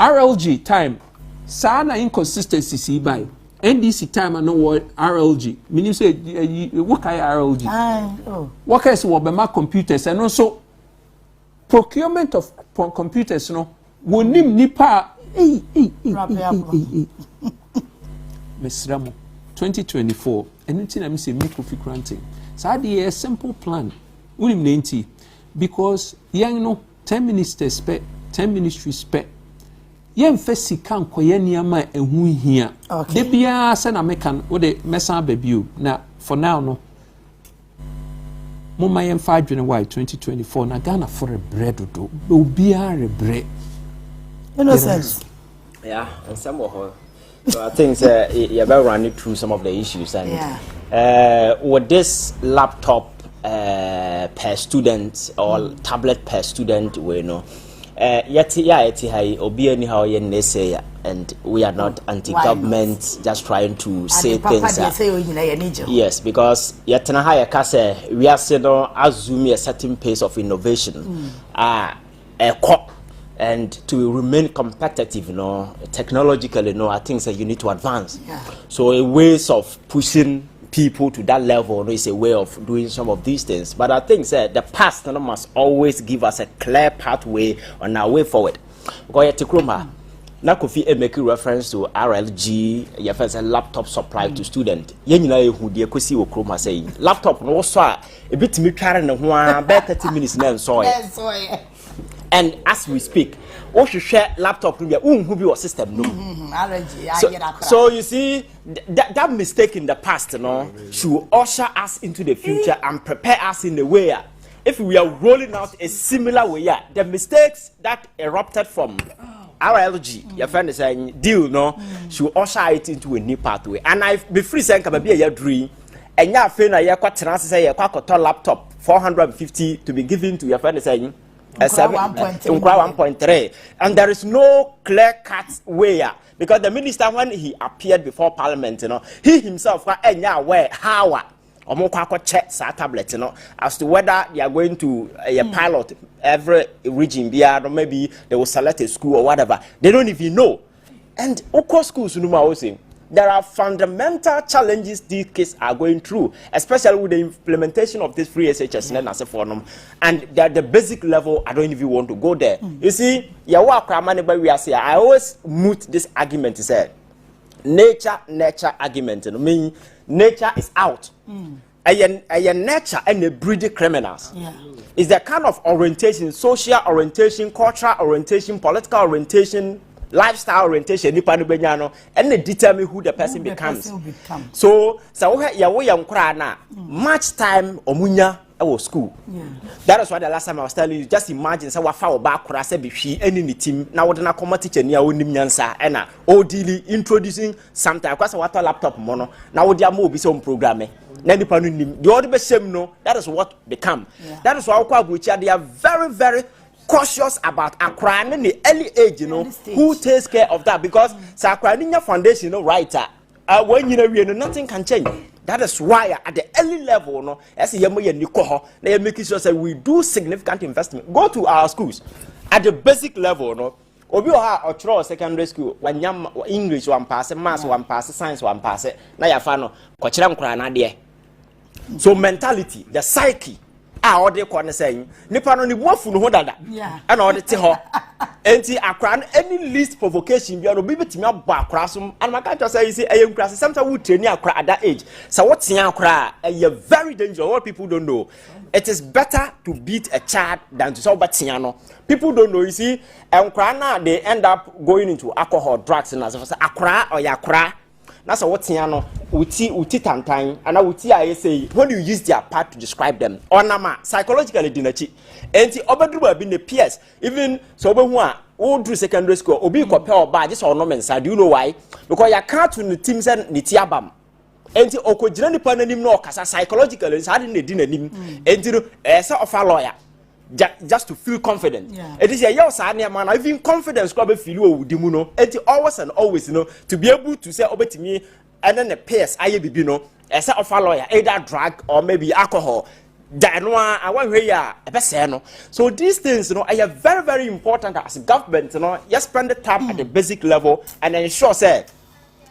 RLG time sana inconsistency see by NDC time and no RLG meaning say what kind RLG what kind of Bema computers and also procurement of computers no wonim nipa Mesramo 2024 anything I say me Kofi Koranteng so the a simple plan wonim 90 because young no 10 ministers spec 10 ministries spec yen fesi kan koye niama ehu hia de bia se na mekan wo de mesa babio na for now no mama yen fa adwene why 2024 na Ghana for a bread do obi are bread innocence yeah and some of so I think you're about running through some of the issues and with this laptop per student or tablet per student we know obi anyhow and we are not anti-government just trying to say things yes because yetna ha yakase we are saying assume a certain pace of innovation and to remain competitive technologically I think you need to advance so a ways of pushing people to that level is a way of doing some of these things but I think the past must always give us a clear pathway on our way forward because na Kofi make reference to RLG your first laptop supply to student yenina ehu de kosi wo kroma say laptop no so a ebitimi tware ne ho a be 30 minutes na enso and as we speak we should share laptop no unhu bi system no so you see that mistake in the past should usher us into the future and prepare us in a way if we are rolling out a similar way the mistakes that erupted from RLG your friend is saying deal should usher it into a new pathway and I be free saying can be a dream and ya fe na ye kwatena say ye kwakoto laptop 450 to be given to your friend is saying 1.3 and there is no clear-cut way because the minister when he appeared before parliament he himself aware how check tablet as to whether they are going to pilot every region or maybe they will select a school or whatever they don't even know and schools there are fundamental challenges these kids are going through, especially with the implementation of this free SHS and at the basic level, I don't even want to go there. You see, I always moot this argument. Is nature argument. I mean, nature is out. Nature and the breeding criminals. It's the kind of orientation, social orientation, cultural orientation, political orientation, lifestyle orientation and they determine who the person becomes. So much time omunya our school. That is why the last time I was telling you, just imagine say wa fa oba kura say be any team na wo na come teacher ni a onim nyansa and odili introducing something because what laptop mono na wo dia mo obi some programme na nipa no nim the other be same no that is what they come. That is why they are very very cautious about Akra in the early age, who takes care of that because Sakraninya Foundation, writer, when nothing can change. That is why at the early level, as a Nikoho, they are making sure that we do significant investment. Go to our schools at the basic level, Obi or throw secondary school when English one pass, maths one pass, science one pass, na ya fano, Kochiram Krana there. So mentality, the psyche. All they can say, Nipano ni wafu no dada. And all the teho. Enti akran any least provocation be no bibi timi aba akrasum and my can't say you see ayem class sometimes we train akra at that age. So what tia akra very dangerous. What people don't know. It is better to beat a child than to solve tiano. People don't know, you see, now they end up going into alcohol, drugs and as akra or yakra. That's what Tiano uti tantan and I would say when you use their part to describe them. Onama psychologically dinachi. And the obadruba been the peers, even so who do secondary school obi compare by this ornaments. Do you know why? Because you can't to the teams and nitiabam. And the okojani pananim no kasa psychologically is hardly the dinner nim and of a lawyer. Just to feel confident. It is a young man, even confidence club feel with Dimuno, and always and always, to be able to say over to me and then the peers, I be as a lawyer, either drug or maybe alcohol. I want here a so these things, you know, are very, very important as government, you know, you spend the time at the basic level and ensure say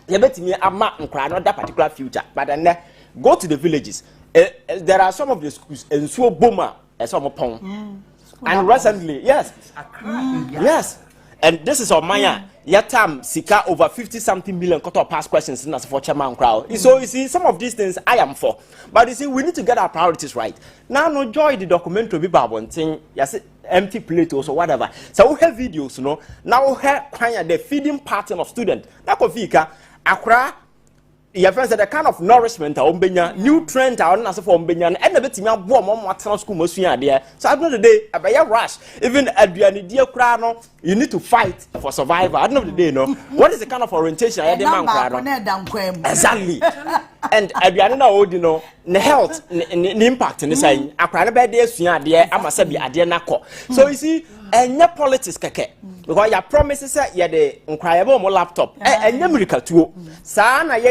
you bet me a map and cry not that particular future. But then go to the villages. There are some of the schools in so boomer as some upon. And recently, yes. Yes. And this is on Maya. Yatam Sika over 50-something million cut off past questions in us for chairman crowd. So you see, some of these things I am for. But you see, we need to get our priorities right. Now no joy the documentary be one thing, yes, empty plates or whatever. So we have videos, you know. Now we have the feeding pattern of students. Now Kofika, Accra. Your friends the kind of nourishment ombenya nutrient on as for ombenya and the bit me warm on school most there. So at the end of the day, a rush. Even at the dear crano, you need to fight for survival. At the end of the day, no. What is the kind of orientation I demand? Exactly. And at the end of the you know, the health, the impact in the saying, I cried about this, dear, I must be a dear nako. So you see, and your politics keke. Because your promises are the incredible laptop. And America too. Sana ya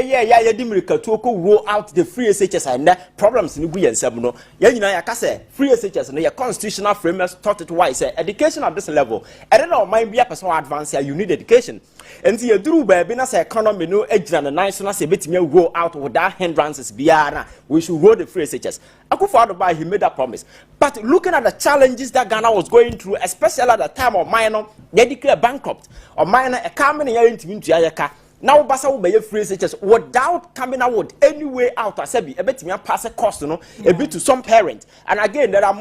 America too could roll out the free SHS and problems in the and Samuno. Ya say free SHS and your constitutional framework taught it why say education at this level. I don't know, might be a person advanced here, you need education. And see you do baby as economy no edge and the national say bit me roll out without hindrances biana. We should roll the free SHS. I could follow by he made that promise. But looking at the challenges that Ghana was going through, especially at the time of minor, they declare bankrupt or minor a coming here into Ayaka. Now Basa will be a free SHS without coming out with any way out. I said, a bit me pass a cost, you know, a bit to some parents. And again, there are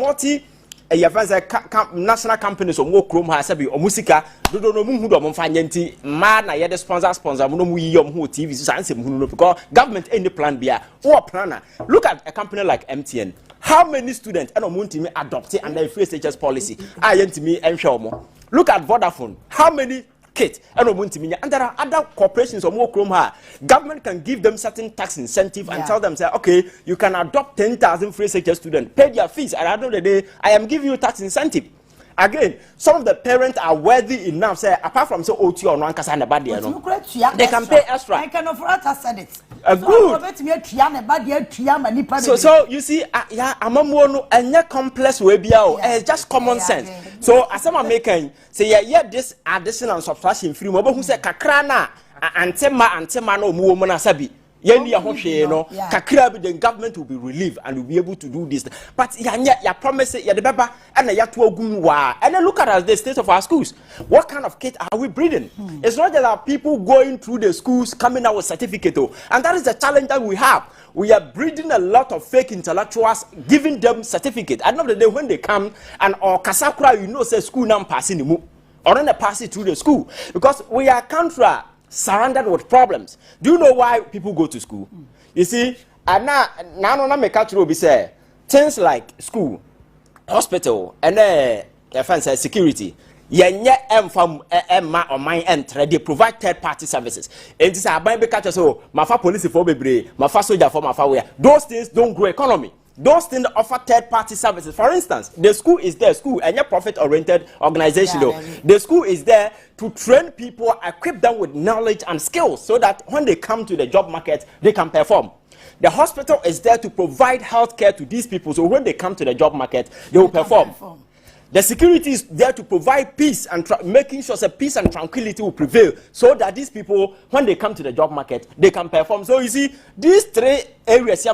national companies or more chrome has or musica, do no who don't find man. I had a sponsor, no who TV science because government any plan be or planner. Look at a company like MTN. How many students and Onuatv adopted under the free SHS policy? I am to me and show more. Look at Vodafone. How many kids and Onuatv? And there are other corporations or more chrome. Government can give them certain tax incentive and tell them, say, okay, you can adopt 10,000 free SHS students, pay their fees, and at the end of the day, I am giving you tax incentive. Again, some of the parents are worthy enough, say, apart from so OT or Nankasa and Badi, they can pay extra. I can afford to send it. Good. So you see, I'm and complex way it's just common sense. So as I'm making say yeah this addition and subtraction free mobile who say kakrana antema no mu na sabi. Yendi ya hoshe no kakra bi the government will be relieved and will be able to do this. But ya promise ya the baba and ya to ogum wa. And then look at the state of our schools. What kind of kids are we breeding? It's not just that people going through the schools coming out with certificate, and that is the challenge that we have. We are breeding a lot of fake intellectuals, giving them certificate. At the end of the day, when they come and or kasakura, you know, say school now passing the or then they pass it through the school because we are contra. Surrounded with problems. Do you know why people go to school? You see, and now make will be say things like school, hospital, and security. Emma or my enter, they provide third-party services. And this is be catch so my police for baby, my soldier for my those things don't grow economy. Those things offer third-party services. For instance, the school is there, school and your profit-oriented organization. The school is there to train people, equip them with knowledge and skills so that when they come to the job market, they can perform. The hospital is there to provide health care to these people so when they come to the job market, they will perform. The security is there to provide peace and making sure that peace and tranquility will prevail so that these people, when they come to the job market, they can perform. So you see, these three areas here,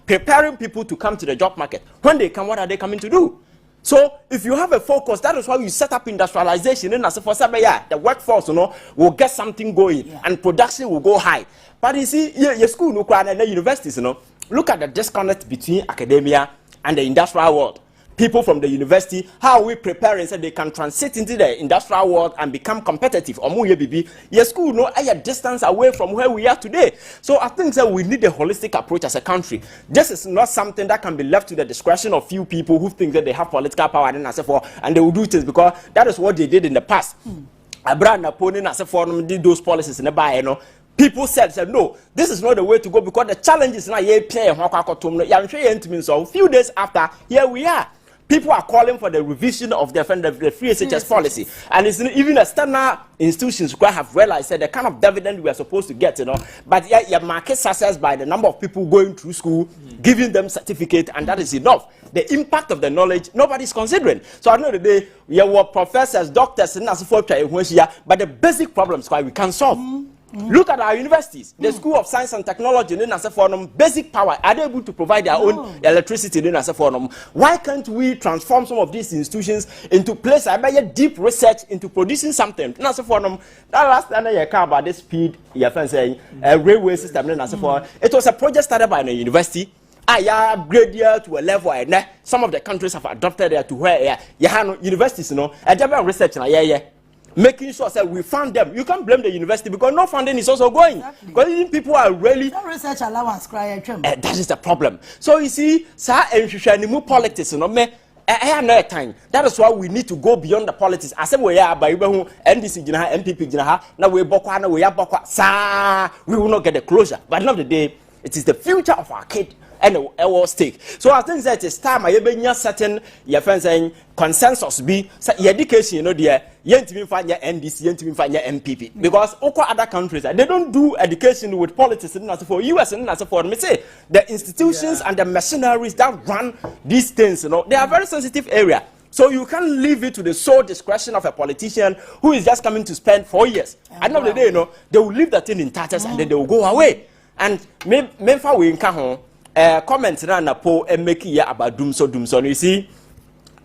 preparing people to come to the job market. When they come, what are they coming to do? So if you have a focus, that is why you set up industrialization. And as for the workforce, will get something going and production will go high. But you see, your school, and the universities, look at the disconnect between academia and the industrial world. People from the university, how are we preparing so they can transit into the industrial world and become competitive? Your school a distance away from where we are today. So I think that we need a holistic approach as a country. This is not something that can be left to the discretion of few people who think that they have political power and they will do things because that is what they did in the past. Abraham Napoleon as a did those policies in the buy, people said, no, this is not the way to go because the challenge is not a few days after, here we are. people are calling for the revision of the free SHS policy. And it's even external institutions who have realized that the kind of dividend we are supposed to get, but you market success by the number of people going through school, giving them certificate, and that is enough. The impact of the knowledge, nobody's considering. So at the end of the day, we have professors, doctors, and as but the basic problems why we can solve. Look at our universities. The School of Science and Technology, basic power, are they able to provide their own electricity? Why can't we transform some of these institutions into place? I bet deep research into producing something. That last time you care about the speed, you're saying railway system. It was a project started by the university. I upgrade here to a level where some of the countries have adopted there to where universities, and research making sure that we fund them. You can't blame the university because no funding is also going. Exactly. Because people are really research allowance that is the problem. So you see, politics, time. That is why we need to go beyond the politics. I said we are by NDC MPP now we will not get the closure. But at the end of the day, it is the future of our kid and our stake. So I think that it's time I have certain your friends saying consensus be education, dear, you find your NDC, you find your MPP. Because other countries they don't do education with politics and for US and for me say the institutions and the machineries that run these things, they are very sensitive area. So you can't leave it to the sole discretion of a politician who is just coming to spend 4 years. At the end of the day, they will leave that thing in tatters and then they will go away. And me we in comment na poll and make it about doom so. You see,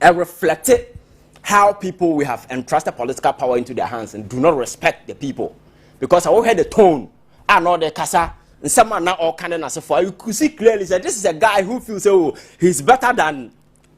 I reflected how people we have entrusted political power into their hands and do not respect the people. Because I heard the tone, I know the casa, and someone now all kind of for you could see clearly that this is a guy who feels he's better than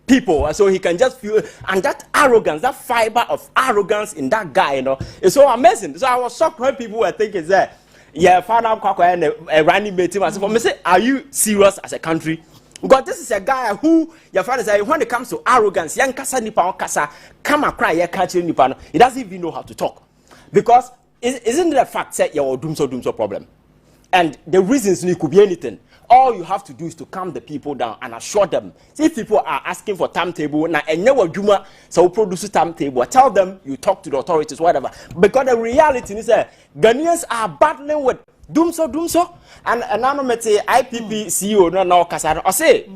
people, and so he can just feel, and that arrogance, that fiber of arrogance in that guy, is so amazing. So I was shocked when people were thinking that. Yeah, found out a running mate. I said, are you serious as a country? Because this is a guy who your father said when it comes to arrogance, young kasa nipa kasa, come and cry, nipa. He doesn't even know how to talk. Because isn't it a fact that you're doom so problem? And the reasons it could be anything. All you have to do is to calm the people down and assure them. See, if people are asking for timetable, now and never Juma, so produce a timetable. Tell them you talk to the authorities, whatever. Because the reality is that Ghanaians are battling with doom so, and anonymity IPP CEO no Kasara. I say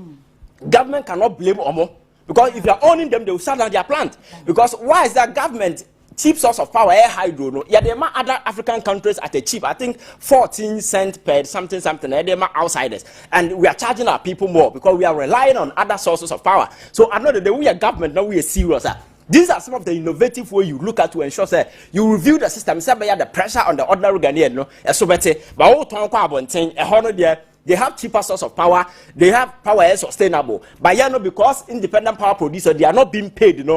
government cannot blame Omo because if you are owning them, they will shut down their plant. Because why is that government? Cheap source of power, air hydro. No, yeah, there are other African countries at a cheap. I think 14 cents per something. There are outsiders, and we are charging our people more because we are relying on other sources of power. So I know that we are government, now we are serious. These are some of the innovative ways you look at to ensure that you review the system. Say, the pressure on the ordinary Ghanaian, no, so better. But all talk about thing, they have cheaper source of power. They have power is sustainable. But because independent power producers, they are not being paid,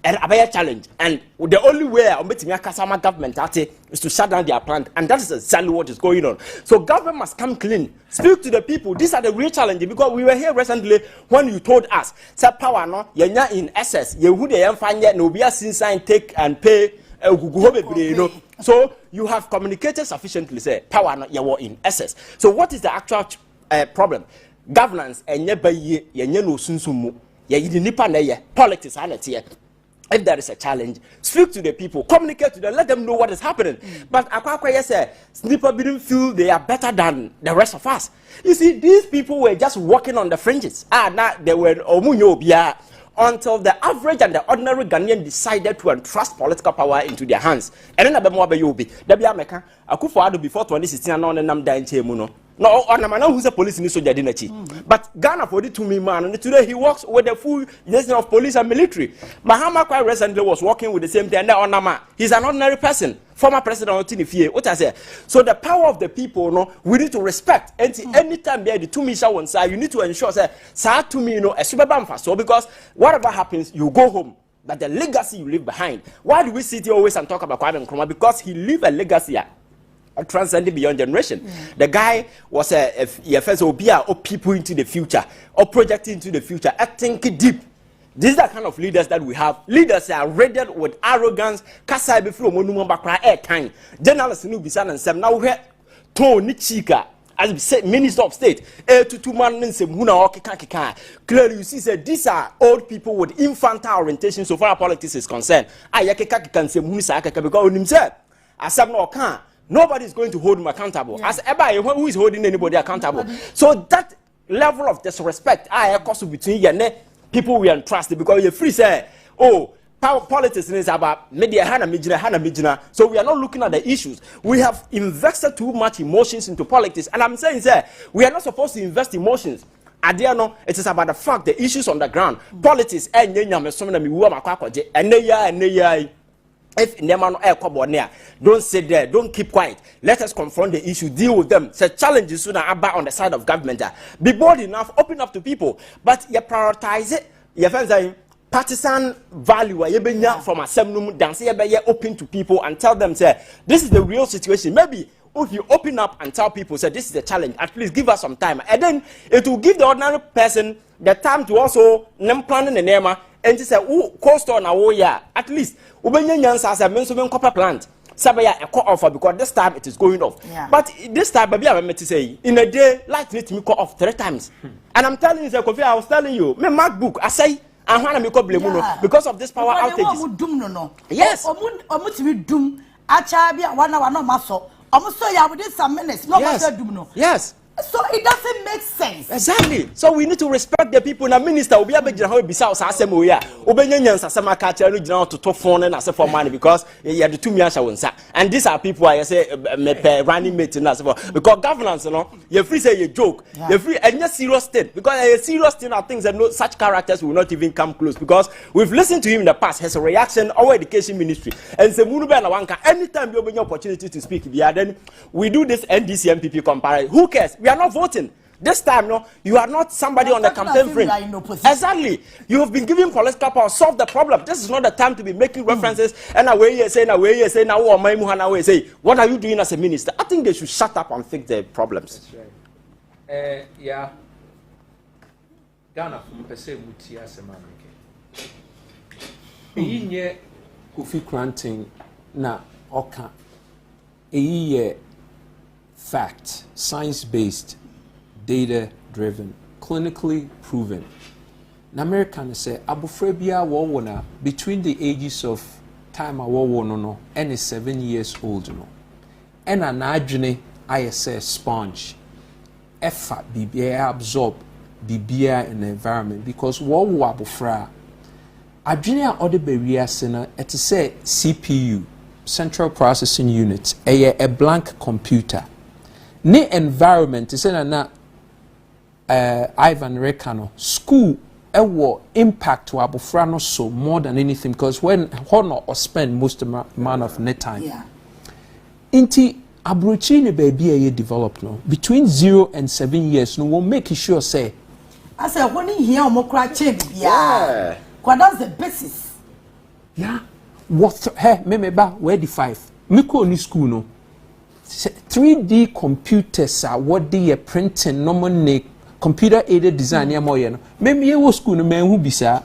and a challenge, and the only way I'm meeting Kasama government is to shut down their plant, and that is exactly what is going on. So government must come clean, speak to the people. These are the real challenges because we were here recently when you told us, "Say power no, you're in excess. You who they find yet no be a sign take and pay." So you have communicated sufficiently. Say power no, you are in excess. So what is the actual problem? Governance and no sunsumu. Politics and if there is a challenge, speak to the people, communicate to them, let them know what is happening. But Akwakwaya said, Snipper didn't feel they are better than the rest of us. You see, these people were just walking on the fringes. Now they were Omunyo Bia until the average and the ordinary Ghanaian decided to entrust political power into their hands. And then Abemwa Akufo-Addo before 2016 and on the Namda Chemuno. No, who's a police in the but Ghana for the 2 million man, and today he works with the full nation of police and military. Mahama Kwai recently was working with the same thing. And he's an ordinary person, former president of Tinifie. What I say? So the power of the people, we need to respect. And anytime there the 2 million one side, you need to ensure that sa 2 million a super bamfa. So because whatever happens, you go home. But the legacy you leave behind. Why do we sit here always and talk about Kwame Nkrumah? Because he leave a legacy. Transcending beyond generation. The guy was a people into the future or projecting into the future. I think deep. These are the kind of leaders that we have. Leaders are rated with arrogance. Kasai before Onua bakra air time. Journalists who be and some now we tone chika. as Minister of State, to man clearly you see that these are old people with infantile orientation so far as politics is concerned. Because as nobody is going to hold him accountable. As who is holding anybody accountable? So that level of disrespect, between people we entrust because you're free say, oh, politics is about media hana. So we are not looking at the issues. We have invested too much emotions into politics, and I'm saying that we are not supposed to invest emotions. Adiano, it is about the fact, the issues on the ground. Politics and if don't sit there, don't keep quiet. Let us confront the issue, deal with them. The challenges soon are on the side of government. Be bold enough, open up to people, but you prioritize it. You find partisan value from a seminum dance open to people and tell them say this is the real situation. Maybe if you open up and tell people say this is the challenge, at least give us some time, and then it will give the ordinary person the time to also plan the name and to say oh cost on a year at least copper plant sabaya a cut off because this time it is going off. But this time baby I to say in a day light need to me cut off 3 times. And I'm telling you, Kofi, I was telling you, my MacBook I say because of this power outage. Yes. Yes. So it doesn't make sense. Exactly. So we need to respect the people. Now, minister will be able to how bisa asemo ya. Obenyanya sasama kacha no jina to top phone and as for money because you have the 2 million shawunsa. And these are people I say running mate and as for because governance, you know, you free say you joke. You free and just serious thing because a serious thing are things that no such characters will not even come close because we've listened to him in the past. His reaction our education ministry and say Munuba na wanka anytime you have an opportunity to speak, then we do this NDC MPP comparison. Who cares? We are not voting. This time, no, you are not somebody on the campaign frame. Exactly. You have been given political power. Solve the problem. This is not the time to be making references and away you say, now what are you doing as a minister? I think they should shut up and fix the problems. That's right. Yeah. Ghana from Pese Mutia Semanike. Inye Kofi Koranteng na oka. Eye fact, science-based, data-driven, clinically proven. Na American say abufrebia wawona between the ages of time awono no and 7 years old no. And an adwene ISS sponge. Effort bibia absorb bibia in the environment because wo abufra adwene a ode beria se na et say CPU, Central Processing Unit, a blank computer. Ne environment is na Ivan Rekano school ewo impact to abofra no so more than anything because when honor or spend most amount of net time. Inti abrochi ne baby a develop no between 0 and 7 years no will make sure say I say when here omokra change yeah. That's the basis. Yeah. What hey me ba where the 5 me ko ni school no 3D computers are what they are printing normal computer aided design ya moye no me wo school no man who bisa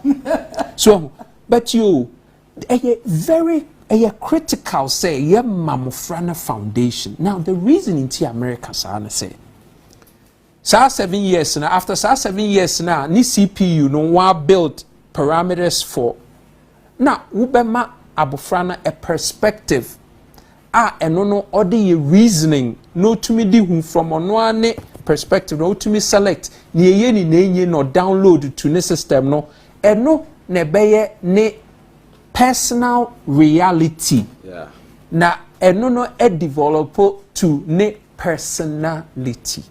so but you a very critical say ya mamofrana foundation. Now the reason in America say 7 years now after 7 years now ni CPU no wa build parameters for now ubema abofrana a perspective no odi reasoning no to me di hu from Onua perspective no to me select ni eye ni na enye no download to ne system no eno ne beye ne personal reality na eno no develop to ne personality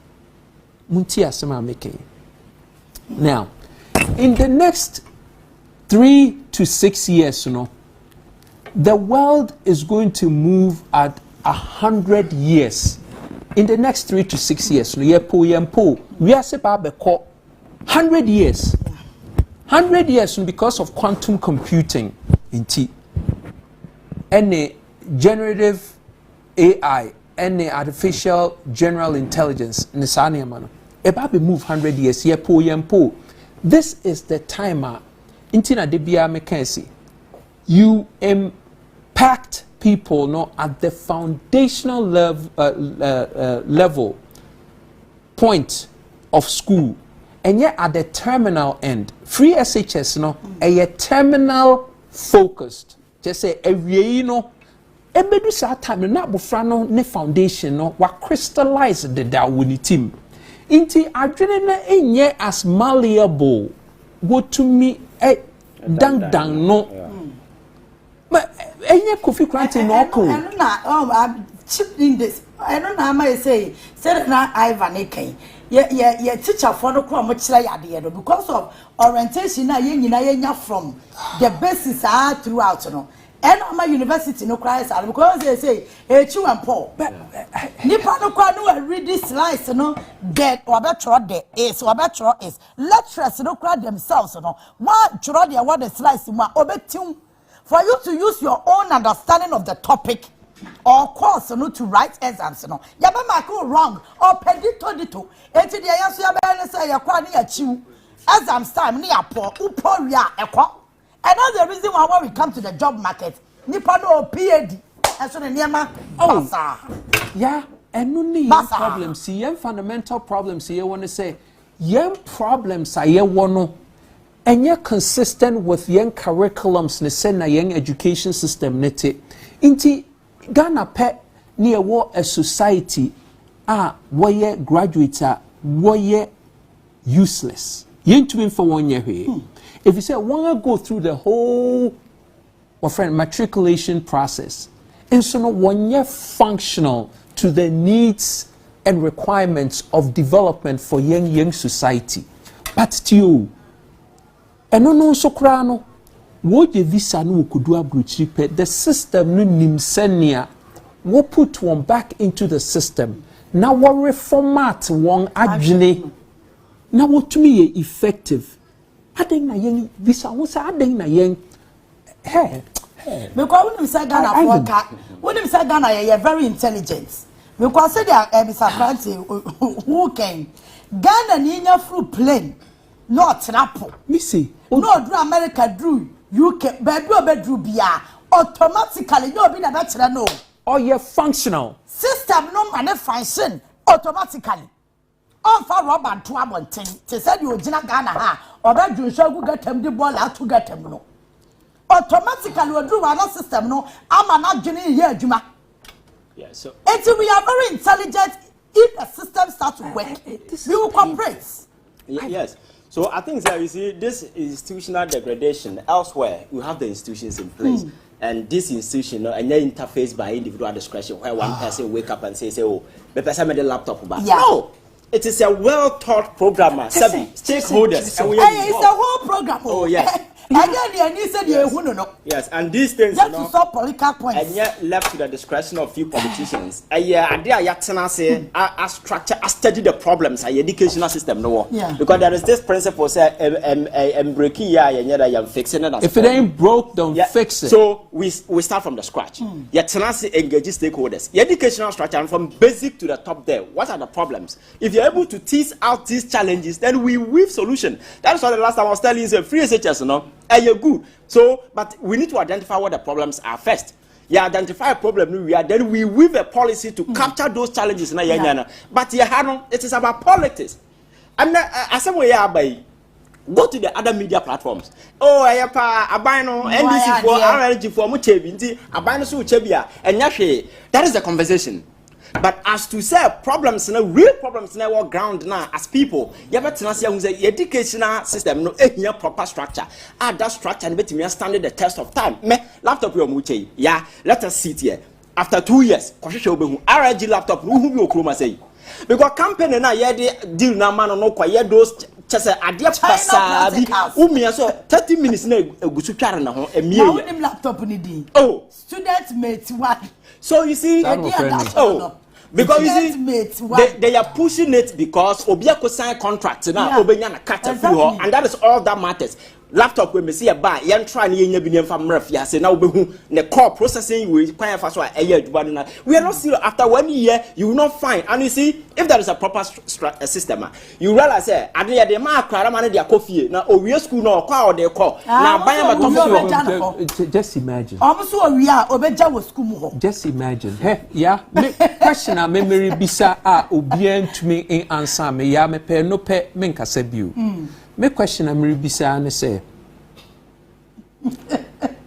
munti asema make now in the next 3 to 6 years the world is going to move at 100 years. In the next 3 to 6 years, we are about 100 years. 100 years because of quantum computing in T. Any generative AI, any artificial general intelligence, Nisani about to move 100 years. This is the timer. Intina debia mekansi. You impact people at the foundational level point of school and yet at the terminal end. Free SHS no a terminal focused. Just say a no ebedu sa time na bofra no ne foundation no wa crystallize the dawuni team. Inti adwene na enye as malleable go to me dang no. But enye Kofi Koranteng no ko. I'm chipped in this. I don't know how I say said na Ivan Kyei. Yeah, teacher for no come much like because of orientation na yenya from the basis throughout no. And my university no cries because they say Chu and Paul. Nipa no kwa no read this slides no get or better there is or better is lecturers no cry themselves no. One chura there what the slides ma obetum for you to use your own understanding of the topic or course no to write exams no. Ya be mark wrong or pedito enti the yaso ya be say ya kwa ni ya chiu exams time ni ya poor upo ria ekwa. And that's the reason why when we come to the job market, nipa no PhD. And so the niema yeah, and no need problems. See, yen fundamental problems here. Want to say, yen problems are yen one, and you're consistent with yen curriculums. Ne say na yen education system nete. Inti Ghana pet near war a society where graduates are where useless. Yen to be for 1 year here. If you say, want to go through the whole matriculation process, and so no 1 year functional to the needs and requirements of development for young society. But to you, and no so crano, what the visa no could do abroad, the system no nimsenia, what put one back into the system. Now what reformat one agile, now what to me effective. Adeng na yen visa wo say adeng na yen because when we say Ghana when we say Ghana you are very intelligent because say there Mr. Koranteng who can Ghana ni nya through plane not trapo me say no do America do UK bedru bia automatically you be na betre no or you functional system no man function automatically on for rubber to abonten te said you gina Ghana ha or that you shall get them the ball out to get them no automatically we do our system no I'm not getting here juma. Yeah, so we are very intelligent if the system starts to work we will cooperate. Yes, so I think that you see this institutional degradation elsewhere we have the institutions in place. And this institution, and your interface by individual discretion, where one person wake up and say, "Oh, the person made the laptop back." Yeah. No, it is a well-taught programmer, stakeholders. And it's a whole program. Oh, yes. Yes, and these things just to solve political points. And yet left to the discretion of few politicians. I structure, I study the problems. I educational system no. Yeah. Because there is this principle say breaking yeah fixing it. If it ain't broke, don't fix it. So we start from the scratch. Yeah, tenacity engage stakeholders. The educational structure and from basic to the top there. What are the problems? If you're able to tease out these challenges, then we weave solution. That's why the last time I was telling you, free SHS, you know. You're good. So, but we need to identify what the problems are first. Yeah, identify a problem, then we weave a policy to capture those challenges. Yeah. But it is about politics. And as some way, go to the other media platforms. Oh, I buy no NBC for RLG for Muchebi, I buy no Chebia, and Yashi. That is the conversation. But as to say problems, real problems in our ground now, as people, you have to say the educational system, no proper structure. That structure and me stand the test of time. Me laptop your muche. Yeah, let us sit here. After 2 years, RG laptop, who will come say? Because company na deal na man no kwa those chese ade pasa bi umia so 30 minutes na egusu tware na ho emie ya na laptop ni di oh student mate one. So you see because you see they are pushing it because obia ko sign contract now obenya na cut through her, and that is all that matters. laptop we me see a buy yen try na yenya bi ne mfa mra fiase na obehu ne core processing we kwan fa so a eya aduba na we are not serious. After 1 year you will not find, and you see if there is a proper system you realize ade ye de ma akrara ma ne de akofie na owie school na okwa o de call na ban ba to just imagine so owie a obeja wo school mu ho. Just imagine yeah question a memory bisa a obi antumi in answer me ya me pe no pe me nkasa biu me question a memory bisa na say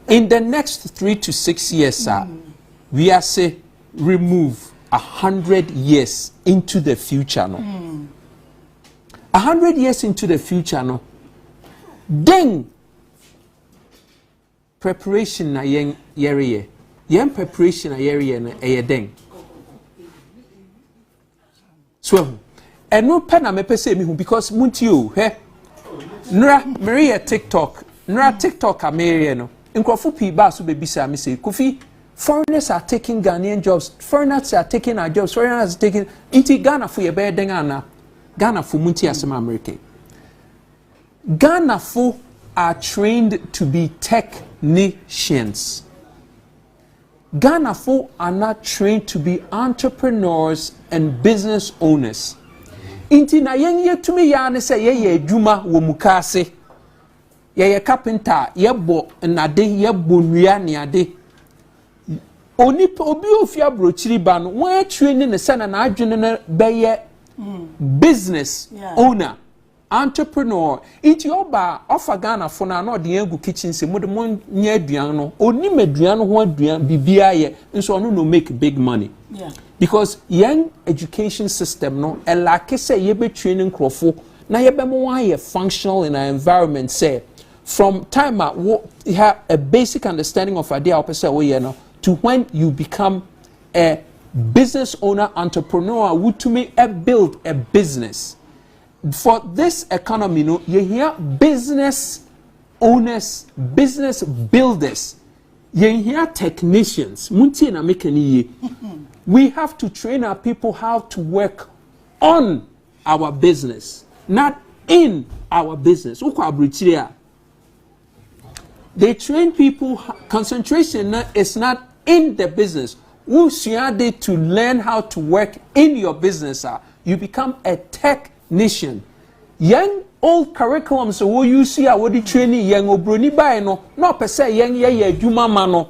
in the next 3 to 6 years we are say remove 100 years into the future no 100 years into the future no then preparation na yen preparation na yere na den so eno pe na me pese mi hu because munti o nra Maria TikTok Ameria no nkrofo pi ba so bebisa me say Kofi, foreigners are taking Ghanaian jobs, foreigners are taking our jobs, foreigners are taking inti Ghana for ye be den ana Ghana for munti asema America. Ghana for are trained to be technicians. Ghana for are not trained to be entrepreneurs and business owners. Inti na yenye tumi ya ne say ye adwuma wo mukase. Ye carpenter, ye bo nade, ye bo nua ne ade. Oni obi ofia brochiri ba no wan training ne sana na adwene na beye business owner, entrepreneur. Inti oba ofa Ghana for na no de egu kitchen se mo de mon nya aduan no oni maduan ho aduan bibia ye nso no make big money. Yeah. Because young education system no elake say ye be training crofo na ye be mo wan ye functional in an environment say from time you have a basic understanding of idea to when you become a business owner, entrepreneur, to me build a business. For this economy, you hear business owners, business builders, you hear technicians. We have to train our people how to work on our business, not in our business. They train people, concentration is not in the business. To learn how to work in your business, you become a technician. Young old curriculum, so what you see, what the training young obroni by no per se young ye juma mano.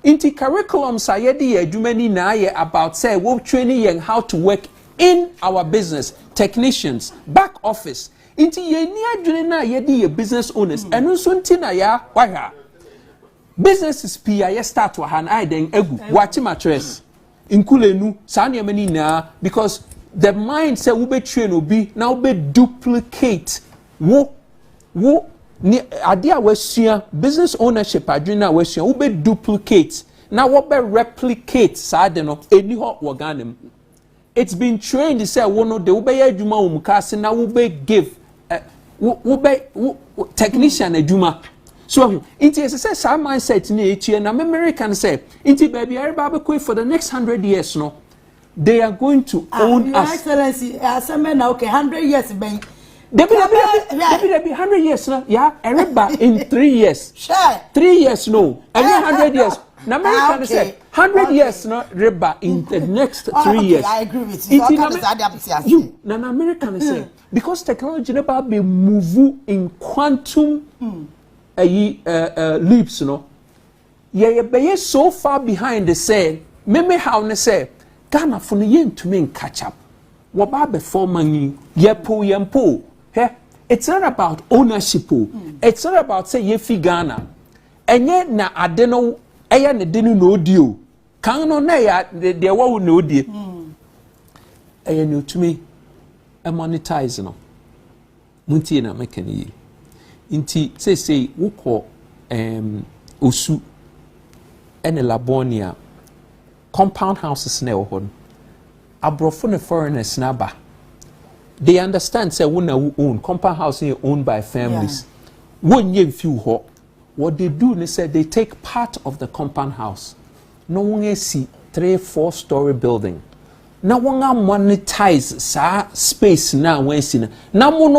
Inti curriculums are yedi jumani na ye about say what training young how to work in our business, technicians, back office. Inti ye ni adwene na ye di ye business owners enu so nti na ya wahwa businesses pia ye start wa han ai den egu wachi mattress inkulenu sa na mani na because the mind say we be train obi na we be duplicate wo ni ade a wasua business ownership adwene na wasua we be duplicate na we be replicate sa de no eni ho wo Ghana. It's been trained to say one de we be adwuma wo mukase na we be give technician adwuma. So it is say some mindset ni etie na American say inti baby everybody go for the next 100 years no they are going to own Your us. Excellency, now okay 100 years ben. They be 100 years no yeah everybody in 3 years. Sure. 3 years no every 100 years. Na American say 100 years no riba in the next 3 years. I agree with you. You na American say because technology never be move in quantum leaps no. Ye be so far behind the say me how ne say Ghana for no yen catch up. What ba before money yempo. It's not about ownership. It's not about say ye fi Ghana. Enye na adeno eya ne denu no dio. Kan no na ya de wo no die. Eya no tumi e monetize no. Munti na mekani. Inti say wukọ osu ene Labonia compound houses na ho. Abrofo ne foreigners na ba. They understand say we own compound houses owned by families. Won ye few ho. What they do they say they take part of the compound house. No one see 3-4 story building. Na one monetize sa space na when see na